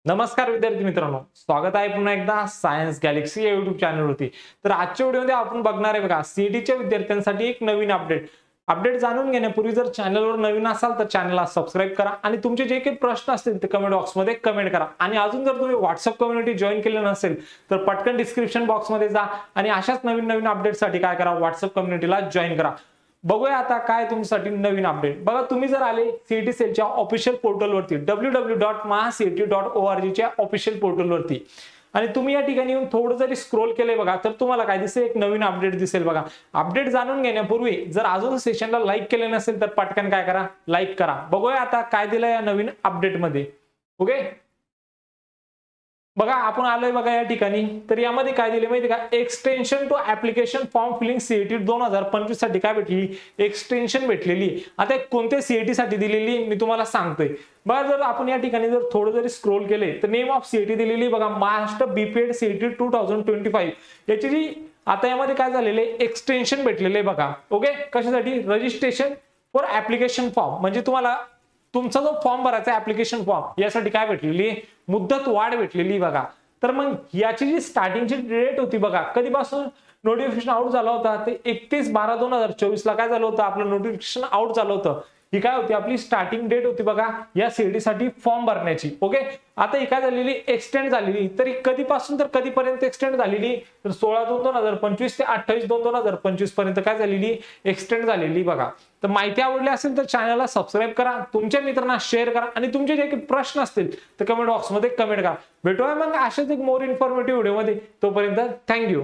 नमस्कार विद्यार्थी मित्रांनो, स्वागत आहे पुन्हा एकदा सायन्स गॅलेक्सी या युट्यूब चॅनलवरती। तर आजच्या व्हिडिओमध्ये आपण बघणार आहे बघा सीईटीच्या विद्यार्थ्यांसाठी एक नवीन अपडेट जाणून घेण्यापूर्वी जर चॅनलवर नवीन असाल तर चॅनलला सबस्क्राइब करा आणि तुमचे जे काही प्रश्न असतील ते कमेंट बॉक्समध्ये कमेंट करा। आणि अजून जर तुम्ही व्हॉट्सअप कम्युनिटी जॉइन केले नसेल तर पटकन डिस्क्रिप्शन बॉक्समध्ये जा आणि अशाच नवीन अपडेटसाठी काय करा, व्हॉट्सअप कम्युनिटीला जॉइन करा। बघूया आता काय तुमच्यासाठी नवीन अपडेट। बघा तुम्ही जर आले सीईटी सेलच्या ऑफिशियल पोर्टलवरती www.mahacet.org च्या ऑफिशियल पोर्टलवरती आणि तुम्ही या ठिकाणी येऊन थोडं जरी स्क्रोल केले बघा तर तुम्हाला काय दिसेल, एक नवीन अपडेट दिसेल बघा। अपडेट जाणून घेण्यापूर्वी जर अजून सेशनला लाईक केले नसेल तर पटकन काय करा, लाईक करा। बघूया आता काय दिलं या नवीन अपडेटमध्ये। ओके, बघा आपण आलोय बघा या ठिकाणी। तर यामध्ये काय दिले माहिती का, extension to application form filling CET 2025 साठी काय भेटली, एक्सटेन्शन भेटलेली। आता कोणत्या सीईटी साठी दिलेली मी तुम्हाला सांगतोय बघा। जर आपण या ठिकाणी जर थोडं जरी स्क्रोल केले तर नेम ऑफ सीईटी दिलेली बघा, महाराष्ट्र बीपीएड सीईटी 2025 याची जी आता यामध्ये काय झालेले एक्सटेन्शन भेटलेले बघा। ओके, कशासाठी, रजिस्ट्रेशन फॉर ऍप्लिकेशन फॉर्म, म्हणजे तुम्हाला तुमचा जो फॉर्म भरायचा ऍप्लिकेशन फॉर्म यासाठी काय भेटलेली, मुदत वाढ भेटलेली बघा। तर मग याची जी स्टार्टिंगची डेट होती बघा, कधीपासून नोटिफिकेशन आउट झाला होता ते 31/12/2024 ला काय झालं होतं, आपलं नोटिफिकेशन आउट झालं होतं। ही काय होती, आपली स्टार्टिंग डेट होती बघा या सीईटी साठी फॉर्म भरण्याची। ओके, आता ही काय झालेली, एक्सटेंड झालेली। तरी कधीपासून तर कधीपर्यंत एक्सटेंड झालेली, तर 16/2/2025 ते 28/2/2025 पर्यंत काय झालेली, एक्सटेंड झालेली बघा। तर माहिती आवडली असेल तर चॅनलला सबस्क्राइब करा, तुमच्या मित्रांना शेअर करा आणि तुमचे जे काही प्रश्न असतील तर कमेंट बॉक्समध्ये कमेंट करा। भेटूया मग अशाच एक मोर इन्फॉर्मेटिव्ह व्हिडिओमध्ये, तोपर्यंत थँक्यू।